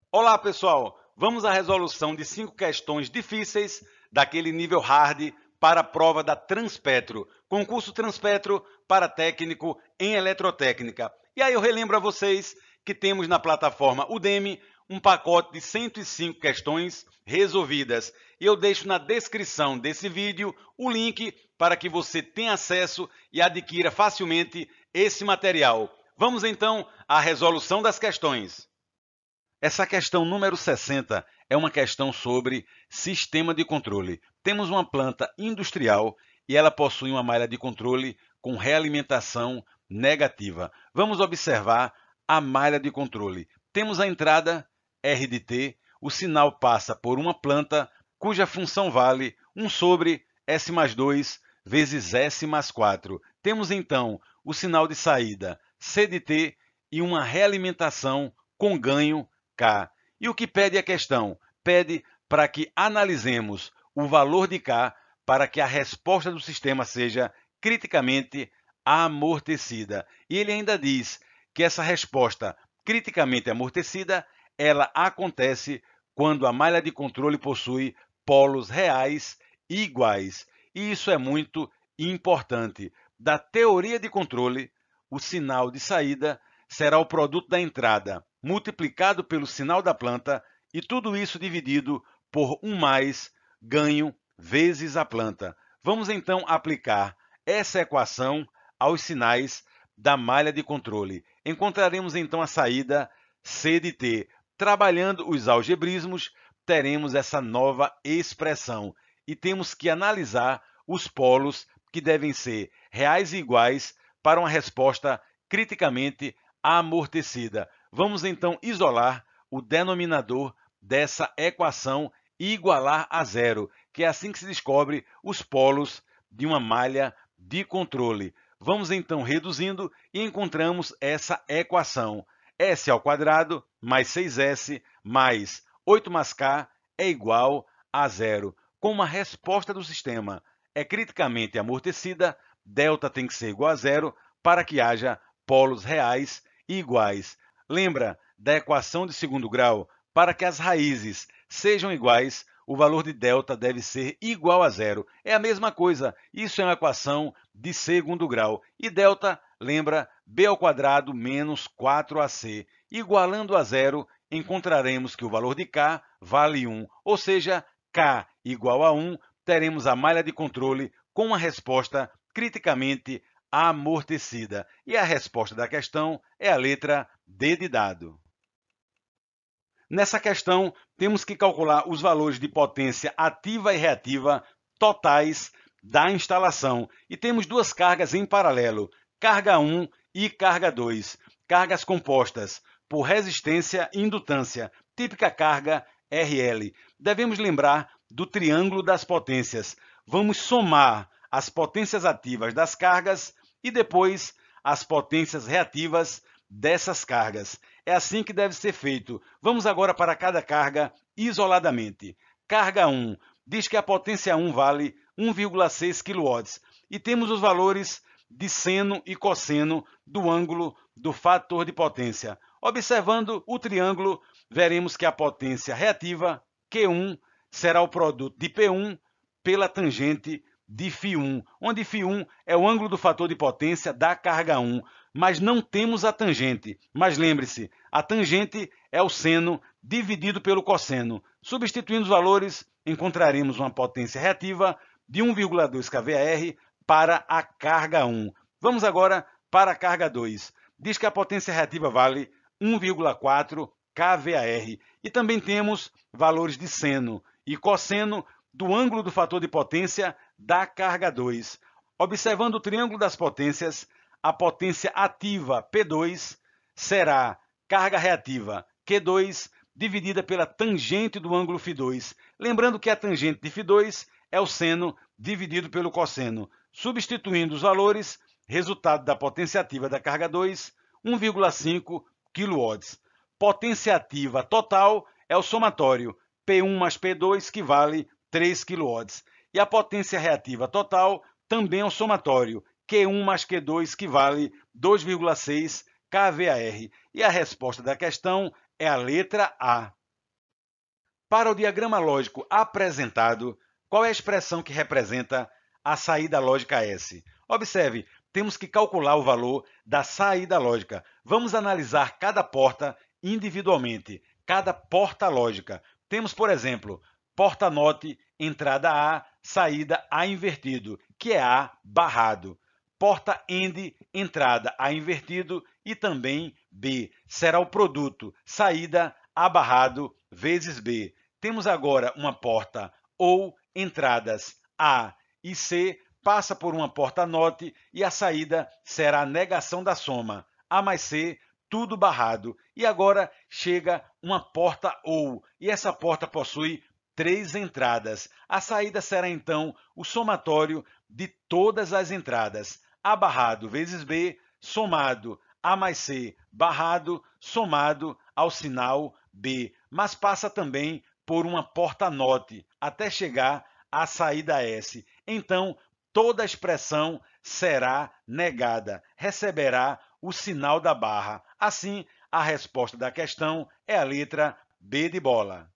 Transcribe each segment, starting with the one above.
Olá, pessoal! Vamos à resolução de 5 questões difíceis daquele nível hard para a prova da Transpetro, concurso Transpetro para técnico em eletrotécnica. E aí eu relembro a vocês que temos na plataforma Udemy um pacote de 105 questões resolvidas. E eu deixo na descrição desse vídeo o link para que você tenha acesso e adquira facilmente esse material. Vamos então à resolução das questões. Essa questão número 60 é uma questão sobre sistema de controle. Temos uma planta industrial e ela possui uma malha de controle com realimentação negativa. Vamos observar a malha de controle. Temos a entrada R de T, o sinal passa por uma planta cuja função vale 1 sobre S mais 2 vezes S mais 4. Temos então o sinal de saída C de T e uma realimentação com ganho K. E o que pede a questão? Pede para que analisemos o valor de K para que a resposta do sistema seja criticamente amortecida. E ele ainda diz que essa resposta criticamente amortecida, ela acontece quando a malha de controle possui polos reais iguais. E isso é muito importante. Da teoria de controle, o sinal de saída será o produto da entrada multiplicado pelo sinal da planta e tudo isso dividido por 1 mais ganho vezes a planta. Vamos então aplicar essa equação aos sinais da malha de controle. Encontraremos então a saída C de T. Trabalhando os algebrismos, teremos essa nova expressão e temos que analisar os polos que devem ser reais e iguais para uma resposta criticamente amortecida. Vamos então isolar o denominador dessa equação e igualar a zero, que é assim que se descobre os polos de uma malha de controle. Vamos então reduzindo e encontramos essa equação. S ao quadrado mais 6S mais 8 mais K é igual a zero. Como a resposta do sistema é criticamente amortecida, delta tem que ser igual a zero para que haja polos reais e iguais. Lembra da equação de segundo grau? Para que as raízes sejam iguais, o valor de delta deve ser igual a zero. É a mesma coisa, isso é uma equação de segundo grau. E delta, lembra, b ao quadrado menos 4ac. Igualando a zero, encontraremos que o valor de k vale 1, ou seja, k igual a 1, teremos a malha de controle com uma resposta criticamente amortecida. E a resposta da questão é a letra D de dado. Nessa questão, temos que calcular os valores de potência ativa e reativa totais da instalação. E temos duas cargas em paralelo, carga 1 e carga 2, cargas compostas por resistência e indutância, típica carga RL. Devemos lembrar do triângulo das potências. Vamos somar as potências ativas das cargas e depois as potências reativas dessas cargas. É assim que deve ser feito. Vamos agora para cada carga isoladamente. Carga 1 diz que a potência 1 vale 1,6 kW e temos os valores de seno e cosseno do ângulo do fator de potência. Observando o triângulo, veremos que a potência reativa, Q1, será o produto de P1 pela tangente de φ1, onde φ1 é o ângulo do fator de potência da carga 1, mas não temos a tangente. Mas lembre-se, a tangente é o seno dividido pelo cosseno. Substituindo os valores, encontraremos uma potência reativa de 1,2 kVAr para a carga 1. Vamos agora para a carga 2. Diz que a potência reativa vale 1,4 kVAr. E também temos valores de seno e cosseno do ângulo do fator de potência da carga 2. Observando o triângulo das potências, a potência ativa P2 será carga reativa Q2 dividida pela tangente do ângulo φ2. Lembrando que a tangente de φ2 é o seno dividido pelo cosseno. Substituindo os valores, resultado da potência ativa da carga 2, 1,5 kW. Potência ativa total é o somatório P1 mais P2, que vale 3 kW. E a potência reativa total também é o somatório Q1 mais Q2, que vale 2,6 kVAr. E a resposta da questão é a letra A. Para o diagrama lógico apresentado, qual é a expressão que representa a saída lógica S? Observe, temos que calcular o valor da saída lógica. Vamos analisar cada porta individualmente, cada porta lógica. Temos, por exemplo, porta NOT, entrada A, saída A invertido, que é A barrado. Porta AND, entrada A invertido e também B. Será o produto, saída A barrado vezes B. Temos agora uma porta OR, entradas A e C, passa por uma porta NOT e a saída será a negação da soma. A mais C, tudo barrado. E agora chega uma porta OR, e essa porta possui 3 entradas. A saída será então o somatório de todas as entradas. A barrado vezes B, somado A mais C barrado, somado ao sinal B. Mas passa também por uma porta NOT, até chegar à saída S. Então, toda a expressão será negada, receberá o sinal da barra. Assim, a resposta da questão é a letra B de bola.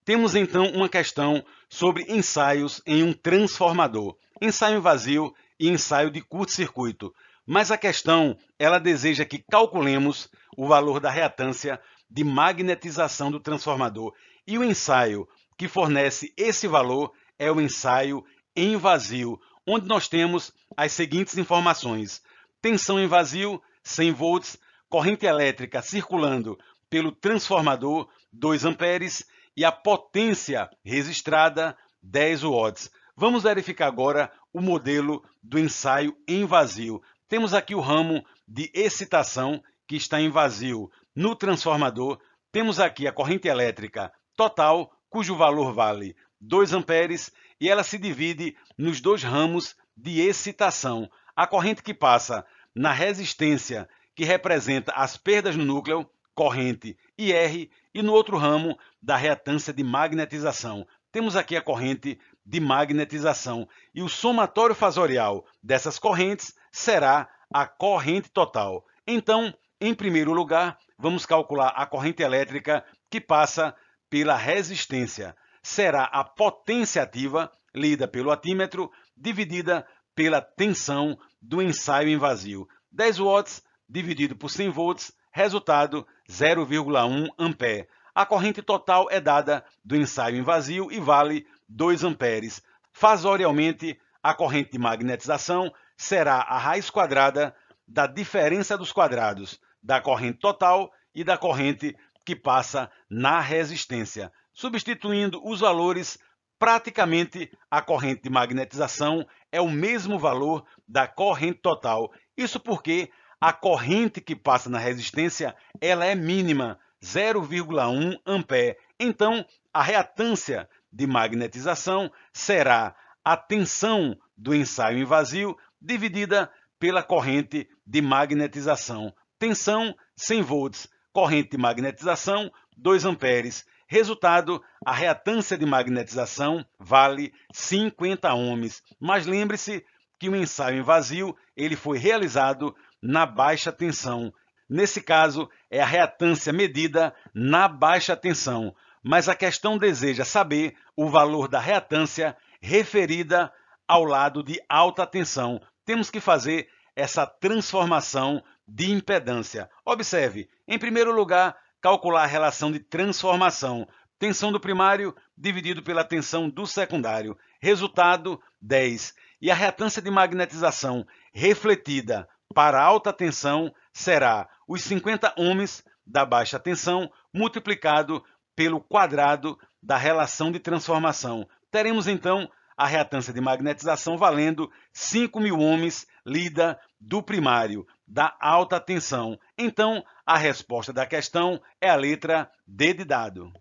Temos então uma questão sobre ensaios em um transformador, ensaio em vazio e ensaio de curto-circuito. Mas a questão, ela deseja que calculemos o valor da reatância de magnetização do transformador. E o ensaio que fornece esse valor é o ensaio em vazio, onde nós temos as seguintes informações: tensão em vazio, 100 volts, corrente elétrica circulando pelo transformador, 2 amperes, e a potência registrada, 10 watts. Vamos verificar agora o modelo do ensaio em vazio. Temos aqui o ramo de excitação, que está em vazio no transformador. Temos aqui a corrente elétrica total, cujo valor vale 2 amperes, e ela se divide nos 2 ramos de excitação. A corrente que passa na resistência, que representa as perdas no núcleo, corrente IR, e no outro ramo da reatância de magnetização. Temos aqui a corrente de magnetização, e o somatório fasorial dessas correntes será a corrente total. Então, em primeiro lugar, vamos calcular a corrente elétrica que passa pela resistência. Será a potência ativa, lida pelo atímetro, dividida pela tensão do ensaio em vazio. 10 watts dividido por 100 volts, resultado 0,1 ampere. A corrente total é dada do ensaio em vazio e vale 2 amperes. Fasorialmente, a corrente de magnetização será a raiz quadrada da diferença dos quadrados da corrente total e da corrente que passa na resistência. Substituindo os valores, praticamente a corrente de magnetização é o mesmo valor da corrente total. Isso porque a corrente que passa na resistência ela é mínima, 0,1 ampere. Então, a reatância de magnetização será a tensão do ensaio em vazio dividida pela corrente de magnetização. Tensão, 100 volts. Corrente de magnetização, 2 amperes. Resultado, a reatância de magnetização vale 50 ohms. Mas lembre-se que o ensaio em vazio ele foi realizado na baixa tensão. Nesse caso, é a reatância medida na baixa tensão. Mas a questão deseja saber o valor da reatância referida ao lado de alta tensão. Temos que fazer essa transformação de impedância. Observe, em primeiro lugar, calcular a relação de transformação. Tensão do primário dividido pela tensão do secundário. Resultado, 10. E a reatância de magnetização refletida para a alta tensão será os 50 ohms da baixa tensão multiplicado pelo quadrado da relação de transformação. Teremos, então, a reatância de magnetização valendo 5.000 ohms lida do primário, da alta tensão. Então, a resposta da questão é a letra D de dado.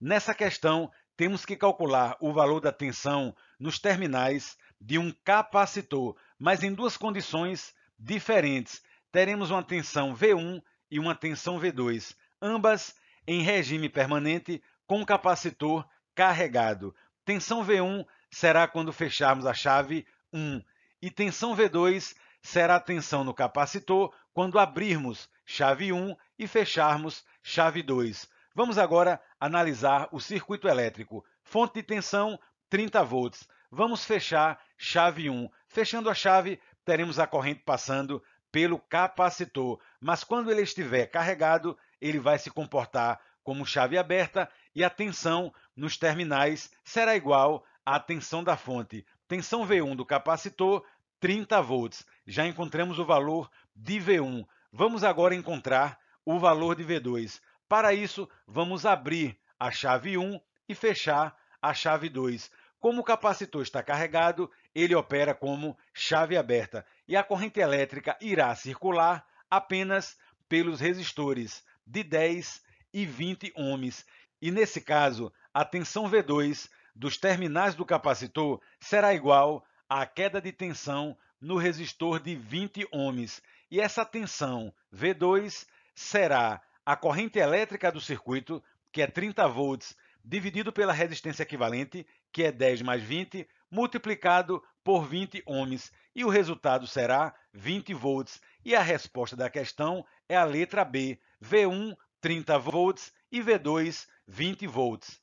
Nessa questão, temos que calcular o valor da tensão nos terminais de um capacitor, mas em duas condições diferentes. Teremos uma tensão V1 e uma tensão V2, ambas em regime permanente com capacitor carregado. Tensão V1 será quando fecharmos a chave 1 e tensão V2 será a tensão no capacitor quando abrirmos chave 1 e fecharmos chave 2. Vamos agora analisar o circuito elétrico. Fonte de tensão, 30 volts. Vamos fechar chave 1. Fechando a chave, teremos a corrente passando pelo capacitor, mas quando ele estiver carregado, ele vai se comportar como chave aberta e a tensão nos terminais será igual à tensão da fonte. Tensão V1 do capacitor, 30 volts. Já encontramos o valor de V1. Vamos agora encontrar o valor de V2. Para isso, vamos abrir a chave 1 e fechar a chave 2. Como o capacitor está carregado, ele opera como chave aberta e a corrente elétrica irá circular apenas pelos resistores de 10 e 20 ohms. E nesse caso, a tensão V2 dos terminais do capacitor será igual à queda de tensão no resistor de 20 ohms. E essa tensão V2 será a corrente elétrica do circuito, que é 30 volts, dividido pela resistência equivalente, que é 10 mais 20, multiplicado por 20 ohms. E o resultado será 20 volts. E a resposta da questão é a letra B, V1, 30 volts e V2, 20 volts.